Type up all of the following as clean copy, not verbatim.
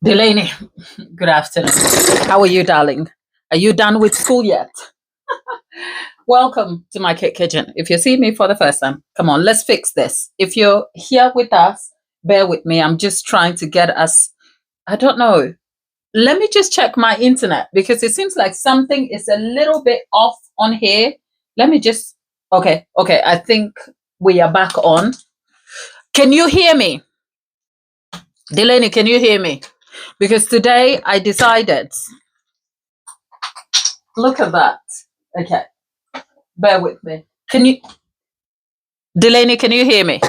Delaney, good afternoon. How are you, darling? Are you done with school yet? Welcome to my kitchen. If you see me for the first time, come on, let's fix this. If you're here with us, bear with me. I'm just trying to get us, I don't know. Let me just check my internet because it seems like something is a little bit off on here. Let me just, okay. I think we are back on. Can you hear me? Delaney, can you hear me? Because today I decided, look at that. Okay, bear with me. Can you, Delaney, can you hear me?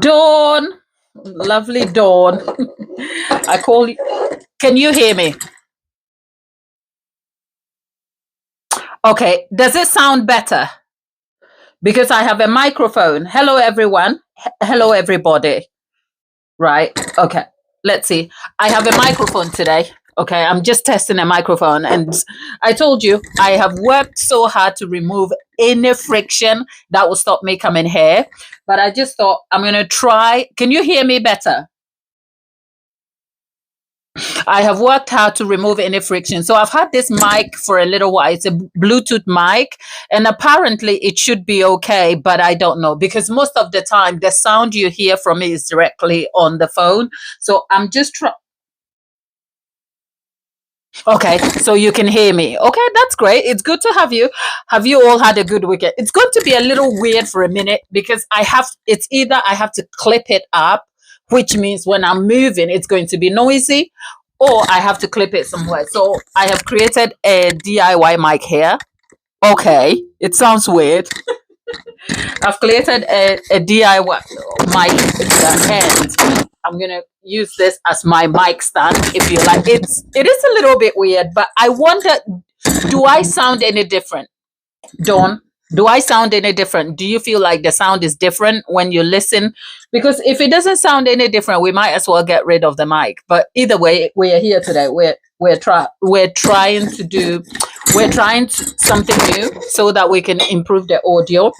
Dawn, lovely Dawn. I call you. Can you hear me? Okay, does it sound better? Because I have a microphone. Hello, everyone. Hello, everybody. Right. Okay. Let's see. I have a microphone today. Okay. I'm just testing a microphone. And I told you, I have worked so hard to remove any friction that will stop me coming here. But I just thought I'm going to try. Can you hear me better? I have worked hard to remove any friction. So I've had this mic for a little while. It's a Bluetooth mic, and apparently it should be okay, but I don't know because most of the time the sound you hear from me is directly on the phone. So I'm just trying. Okay, so you can hear me. Okay, that's great. It's good to have you. Have you all had a good weekend? It's going to be a little weird for a minute because it's either I have to clip it up, which means when I'm moving, it's going to be noisy, or I have to clip it somewhere. So I have created a DIY mic here. Okay, it sounds weird. I've created a DIY mic in the end. I'm gonna use this as my mic stand, if you like. It is a little bit weird, but I wonder, do I sound any different, Dawn? Do I sound any different? Do you feel like the sound is different when you listen? Because if it doesn't sound any different, we might as well get rid of the mic. But either way, we are here today. We're trying to do something new so that we can improve the audio.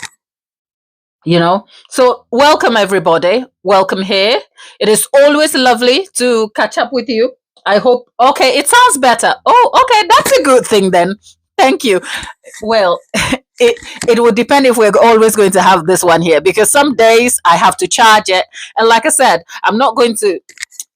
So welcome everybody. Welcome here. It is always lovely to catch up with you. I hope. Okay, it sounds better. Oh, okay, that's a good thing then. Thank you. Well, it will depend if we're always going to have this one here because some days I have to charge it, and like I said, I'm not going to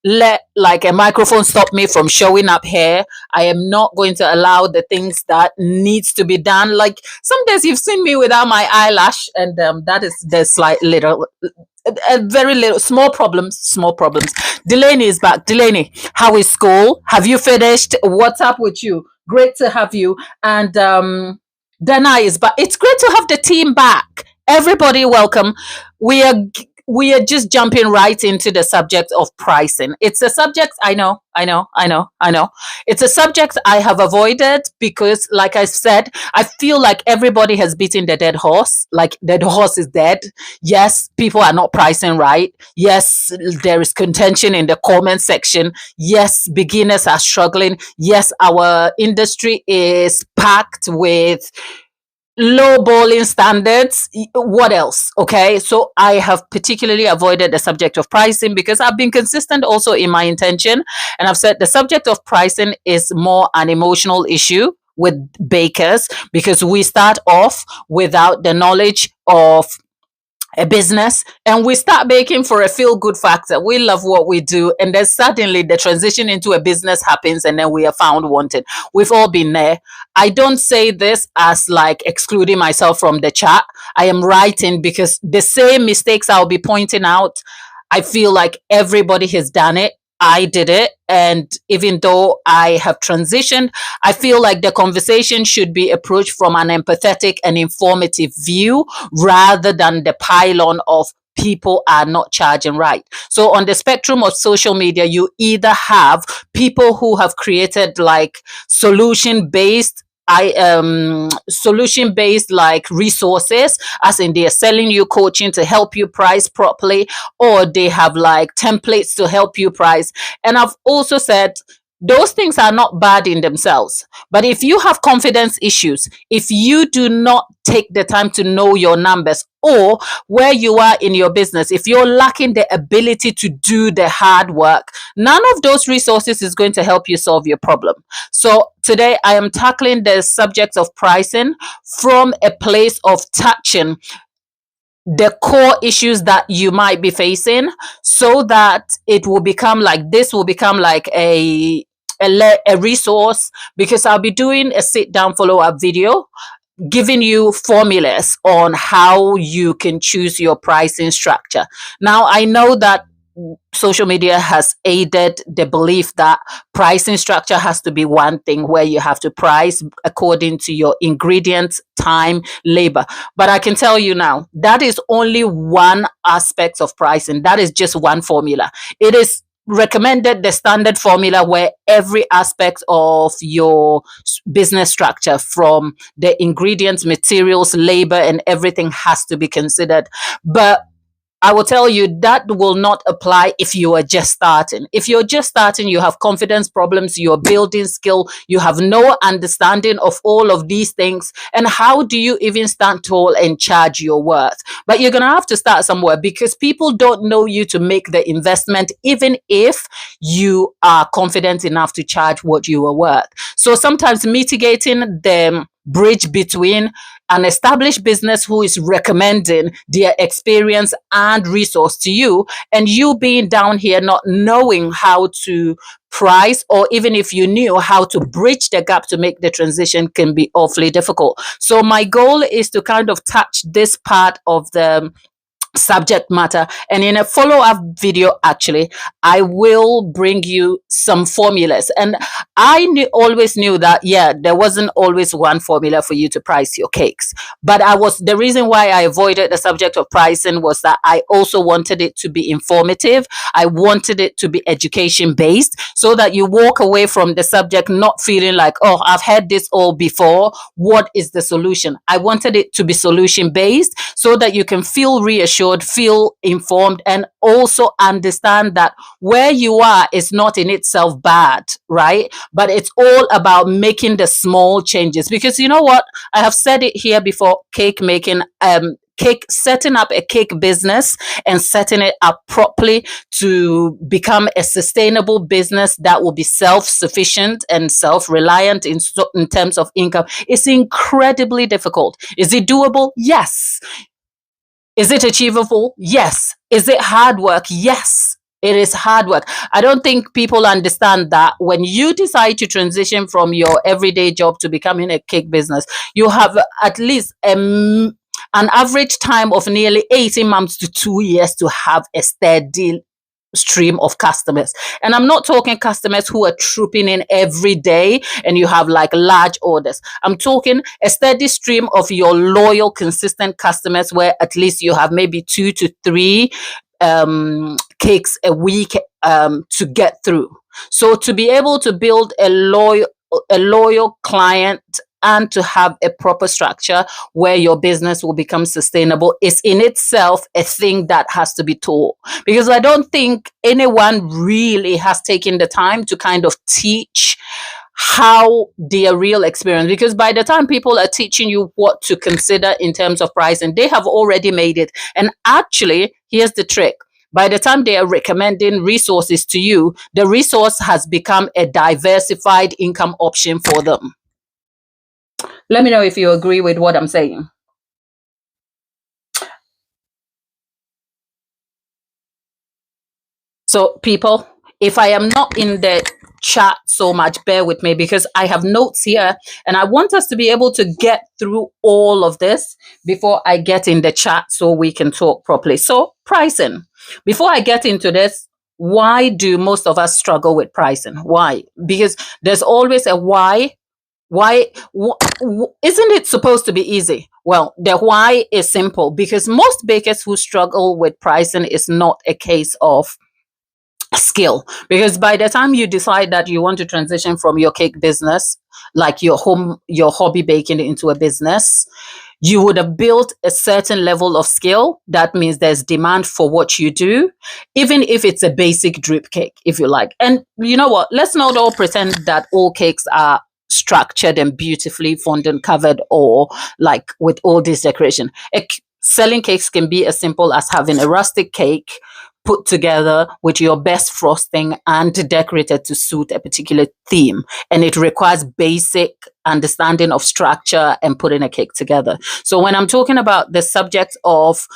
let like a microphone stop me from showing up here. I am not going to allow the things that needs to be done. Like some days you've seen me without my eyelash, and that is the slight little, a very little small problems. Delaney is back. Delaney, how is school? Have you finished? What's up with you? Great to have you. And Dana is back. It's great to have the team back. Everybody, welcome. We are just jumping right into the subject of pricing. It's a subject I know. It's a subject I have avoided because, like I said, I feel like everybody has beaten the dead horse. Like the horse is dead. Yes, people are not pricing right. Yes, there is contention in the comment section. Yes, beginners are struggling. Yes, our industry is packed with low bowling standards. What else? Okay, so I have particularly avoided the subject of pricing because I've been consistent also in my intention, and I've said the subject of pricing is more an emotional issue with bakers because we start off without the knowledge of a business and we start baking for a feel good factor. We love what we do, and then suddenly the transition into a business happens and then we are found wanted. We've all been there. I don't say this as like excluding myself from the chat. I am writing because the same mistakes I'll be pointing out, I feel like everybody has done it. I did it. And even though I have transitioned, I feel like the conversation should be approached from an empathetic and informative view rather than the pylon of people are not charging right. So on the spectrum of social media, you either have people who have created like solution based like resources, as in they are selling you coaching to help you price properly, or they have like templates to help you price. And I've also said Those things are not bad in themselves. But if you have confidence issues, if you do not take the time to know your numbers, or where you are in your business, if you're lacking the ability to do the hard work, none of those resources is going to help you solve your problem. So today I am tackling the subject of pricing from a place of touching the core issues that you might be facing, so that it will become like this will become like a resource, because I'll be doing a sit down follow up video giving you formulas on how you can choose your pricing structure. Now, I know that social media has aided the belief that pricing structure has to be one thing, where you have to price according to your ingredients, time, labor. But I can tell you now, that is only one aspect of pricing. That is just one formula. It is recommended the standard formula where every aspect of your business structure, from the ingredients, materials, labor, and everything, has to be considered. But I will tell you that will not apply if you are just starting. If you're just starting, you have confidence problems, you're building skill, you have no understanding of all of these things. And how do you even stand tall and charge your worth? But you're going to have to start somewhere, because people don't know you to make the investment, even if you are confident enough to charge what you are worth. So sometimes mitigating the bridge between an established business who is recommending their experience and resource to you, and you being down here not knowing how to price, or even if you knew how to bridge the gap to make the transition, can be awfully difficult. So my goal is to kind of touch this part of the subject matter, and in a follow-up video, actually, I will bring you some formulas. And always knew that, yeah, there wasn't always one formula for you to price your cakes, but the reason why I avoided the subject of pricing was that I also wanted it to be informative. I wanted it to be education based, so that you walk away from the subject not feeling like, oh, I've heard this all before, what is the solution? I wanted it to be solution based, so that you can feel reassured, feel informed, and also understand that where you are is not in itself bad, right? But it's all about making the small changes. Because you know what? I have said it here before, cake making, setting up a cake business and setting it up properly to become a sustainable business that will be self-sufficient and self-reliant in terms of income is incredibly difficult. Is it doable? Yes. Is it achievable? Yes. Is it hard work? Yes. It is hard work. I don't think people understand that when you decide to transition from your everyday job to becoming a cake business, you have at least an average time of nearly 18 months to 2 years to have a steady stream of customers. And I'm not talking customers who are trooping in every day and you have like large orders. I'm talking a steady stream of your loyal, consistent customers, where at least you have maybe 2 to 3 cakes a week to get through. So to be able to build a loyal client and to have a proper structure where your business will become sustainable is in itself a thing that has to be taught. Because I don't think anyone really has taken the time to kind of teach how their real experience, because by the time people are teaching you what to consider in terms of pricing, they have already made it. And actually, here's the trick. By the time they are recommending resources to you, the resource has become a diversified income option for them. Let me know if you agree with what I'm saying. So, people, if I am not in the chat so much, bear with me, because I have notes here and I want us to be able to get through all of this before I get in the chat so we can talk properly. So, pricing. Before I get into this, why do most of us struggle with pricing? Why? Because there's always a why. Why isn't it supposed to be easy? Well, the why is simple, because most bakers who struggle with pricing is not a case of skill. Because by the time you decide that you want to transition from your cake business, like your hobby baking, into a business, you would have built a certain level of skill. That means there's demand for what you do, even if it's a basic drip cake, if you like. And you know what? Let's not all pretend that all cakes are structured and beautifully fondant covered or like with all this decoration. Selling cakes can be as simple as having a rustic cake put together with your best frosting and decorated to suit a particular theme. And it requires basic understanding of structure and putting a cake together. So when I'm talking about the subject of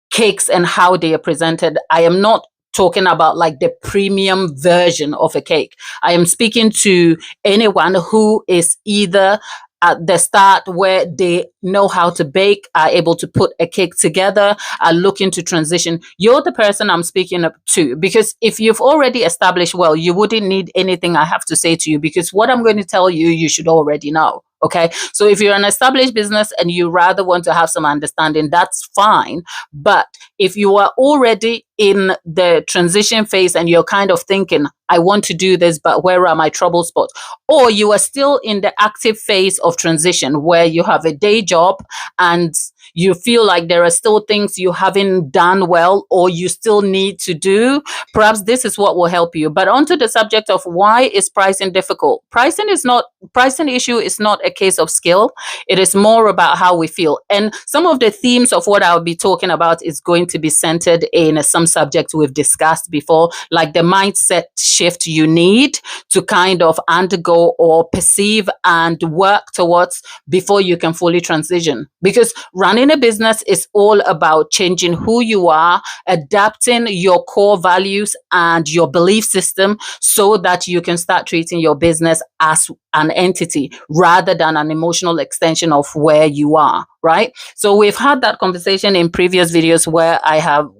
cakes and how they are presented, I am not talking about like the premium version of a cake. I am speaking to anyone who is either at the start where they know how to bake, are able to put a cake together, are looking to transition. You're the person I'm speaking up to, because if you've already established well, you wouldn't need anything I have to say to you, because what I'm going to tell you, you should already know. Okay. So if you're an established business and you rather want to have some understanding, that's fine. But if you are already in the transition phase and you're kind of thinking, I want to do this, but where are my trouble spots? Or you are still in the active phase of transition where you have a day job and you feel like there are still things you haven't done well or you still need to do, perhaps this is what will help you. But onto the subject of why is pricing difficult? Pricing issue is not a case of skill. It is more about how we feel. And some of the themes of what I'll be talking about is going to be centered in some subjects we've discussed before, like the mindset shift you need to kind of undergo or perceive and work towards before you can fully transition. Because running a business is all about changing who you are, adapting your core values and your belief system so that you can start treating your business as an entity rather than an emotional extension of where you are, right? So we've had that conversation in previous videos where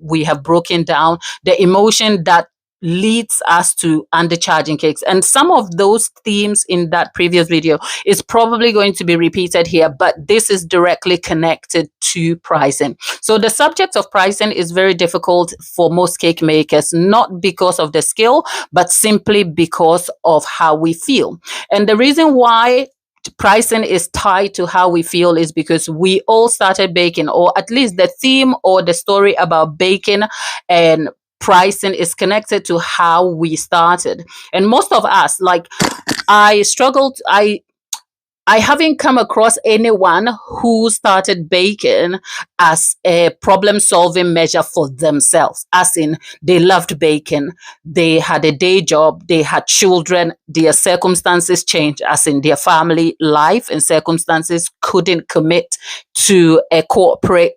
we have broken down the emotion that leads us to undercharging cakes. And some of those themes in that previous video is probably going to be repeated here, but this is directly connected to pricing. So the subject of pricing is very difficult for most cake makers, not because of the skill, but simply because of how we feel. And the reason why pricing is tied to how we feel is because we all started baking, or at least the theme or the story about baking and pricing is connected to how we started. And most of us, like I haven't come across anyone who started baking as a problem solving measure for themselves, as in they loved baking, they had a day job, they had children, their circumstances changed, as in their family life and circumstances couldn't commit to a corporate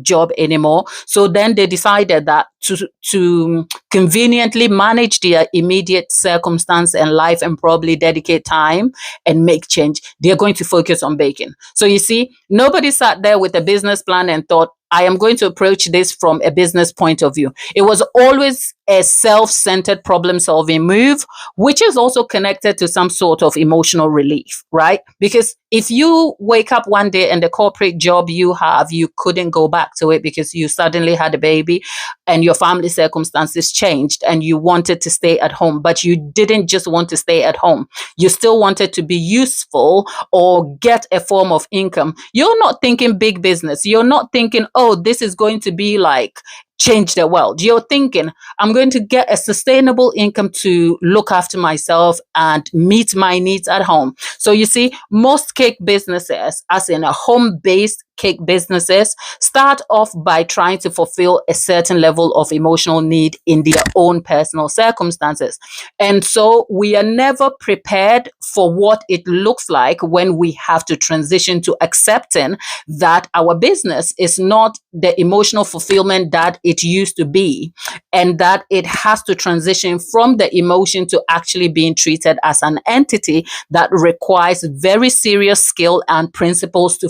job anymore. So then they decided that to conveniently manage their immediate circumstance and life and probably dedicate time and make change, they're going to focus on baking. So you see, nobody sat there with a business plan and thought, I am going to approach this from a business point of view. It was always a self-centered problem-solving move, which is also connected to some sort of emotional relief, right? Because if you wake up one day and the corporate job you have, you couldn't go back to it because you suddenly had a baby and your family circumstances changed and you wanted to stay at home, but you didn't just want to stay at home. You still wanted to be useful or get a form of income. You're not thinking big business. You're not thinking, oh, this is going to be like change the world. You're thinking, I'm going to get a sustainable income to look after myself and meet my needs at home. So you see, most cake businesses, as in a home-based cake businesses, start off by trying to fulfill a certain level of emotional need in their own personal circumstances. And so we are never prepared for what it looks like when we have to transition to accepting that our business is not the emotional fulfillment that it used to be, and that it has to transition from the emotion to actually being treated as an entity that requires very serious skill and principles to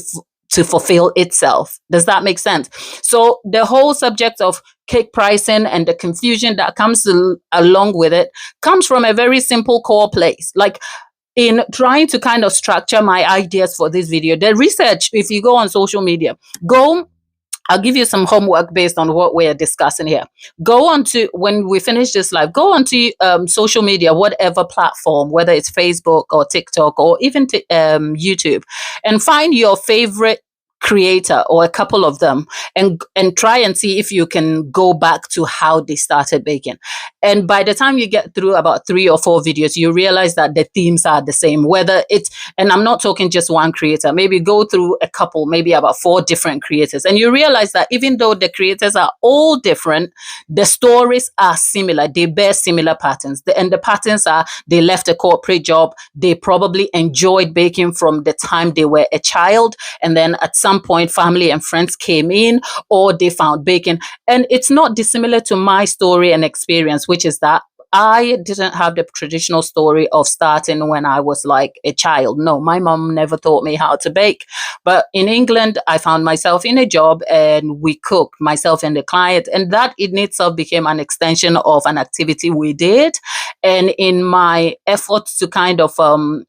fulfill itself. Does that make sense? So the whole subject of cake pricing and the confusion that comes along with it comes from a very simple core place. Like, in trying to kind of structure my ideas for this video, the research, if you go on social media, I'll give you some homework based on what we're discussing here. Go on to, when we finish this live, go on to social media, whatever platform, whether it's Facebook or TikTok or even YouTube, and find your favorite creator or a couple of them, and try and see if you can go back to how they started baking. And by the time you get through about 3 or 4 videos, you realize that the themes are the same. Whether it's, and I'm not talking just one creator, maybe go through a couple, maybe about 4 different creators, and you realize that even though the creators are all different, the stories are similar. They bear similar patterns. And the patterns are, they left a corporate job, they probably enjoyed baking from the time they were a child, and then at some point family and friends came in, or they found baking. And it's not dissimilar to my story and experience, which is that I didn't have the traditional story of starting when I was like a child. No, my mom never taught me how to bake. But in England, I found myself in a job and we cooked, myself and the client. And that in itself became an extension of an activity we did. And in my efforts to kind of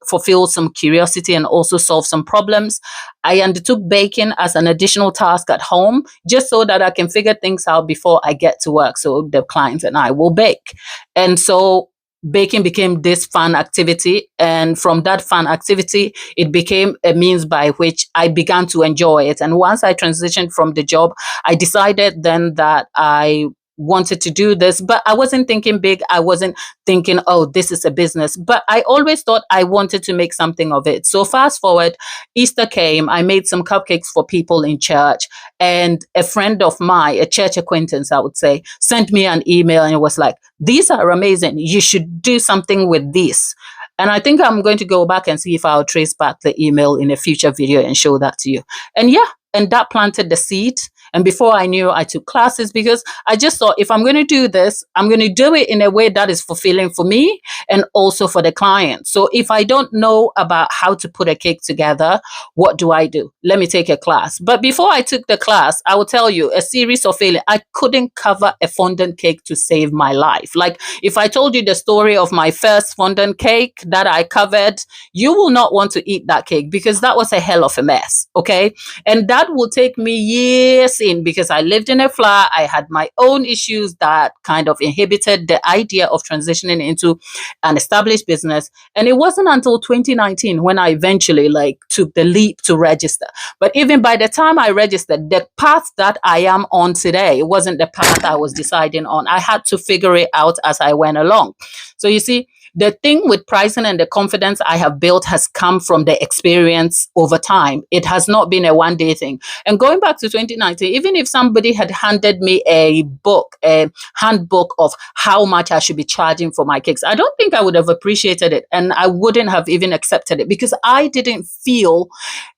fulfill some curiosity and also solve some problems, I undertook baking as an additional task at home, just so that I can figure things out before I get to work. So the clients and I will bake. And so baking became this fun activity. And from that fun activity, it became a means by which I began to enjoy it. And once I transitioned from the job, I decided then that I wanted to do this, but I wasn't thinking big. I wasn't thinking, oh, this is a business, but I always thought I wanted to make something of it. So fast forward, Easter came, I made some cupcakes for people in church, and a friend of mine, a church acquaintance, I would say, sent me an email and it was like, these are amazing. You should do something with this. And I think I'm going to go back and see if I'll trace back the email in a future video and show that to you. And yeah, and that planted the seed. And before I knew, I took classes because I just thought, if I'm going to do this, I'm going to do it in a way that is fulfilling for me and also for the client. So if I don't know about how to put a cake together, what do I do? Let me take a class. But before I took the class, I will tell you a series of failures. I couldn't cover a fondant cake to save my life. Like if I told you the story of my first fondant cake that I covered, you will not want to eat that cake because that was a hell of a mess. Okay. And that will take me years in because I lived in a flat. I had my own issues that kind of inhibited the idea of transitioning into an established business. And it wasn't until 2019 when I eventually like took the leap to register. But even by the time I registered, the path that I am on today wasn't the path I was deciding on. I had to figure it out as I went along. So you see, the thing with pricing and the confidence I have built has come from the experience over time. It has not been a one day thing. And going back to 2019, even if somebody had handed me a book, a handbook of how much I should be charging for my cakes, I don't think I would have appreciated it. And I wouldn't have even accepted it because I didn't feel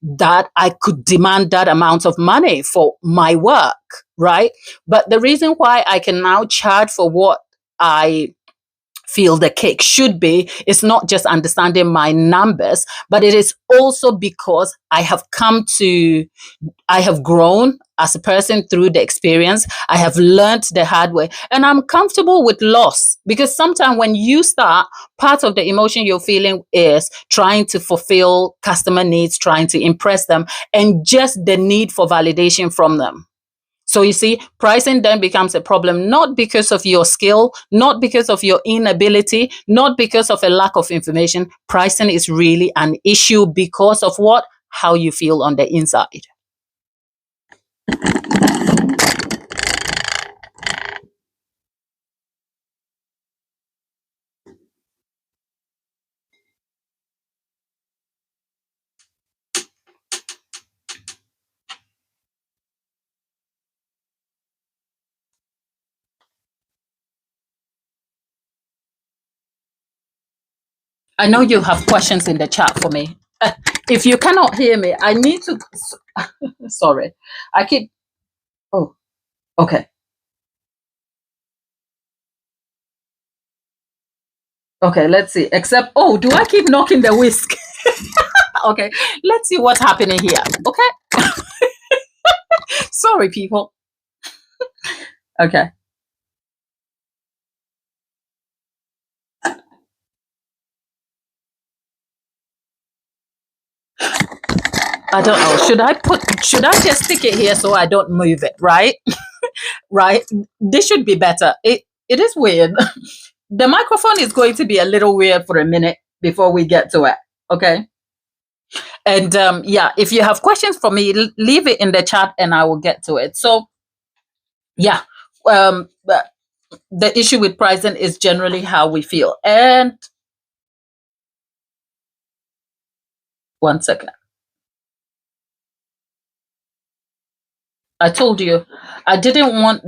that I could demand that amount of money for my work, right? But the reason why I can now charge for what I feel the cake should be is not just understanding my numbers, but it is also because I have grown as a person through the experience. I have learned the hard way and I'm comfortable with loss because sometimes when you start, part of the emotion you're feeling is trying to fulfill customer needs, trying to impress them, and just the need for validation from them. So you see, pricing then becomes a problem, not because of your skill, not because of your inability, not because of a lack of information. Pricing is really an issue because of what? How you feel on the inside. I know you have questions in the chat for me. If you cannot hear me, I need to. Sorry. I keep. Oh, okay. Okay, let's see. Except, oh, do I keep knocking the whisk? Okay, let's see what's happening here. Okay. Sorry, people. Okay. I don't know. Should I just stick it here so I don't move it, right? Right? This should be better. It is weird. The microphone is going to be a little weird for a minute before we get to it. Okay. And yeah, if you have questions for me, leave it in the chat and I will get to it. So yeah, but the issue with pricing is generally how we feel. And one second, I told you I didn't want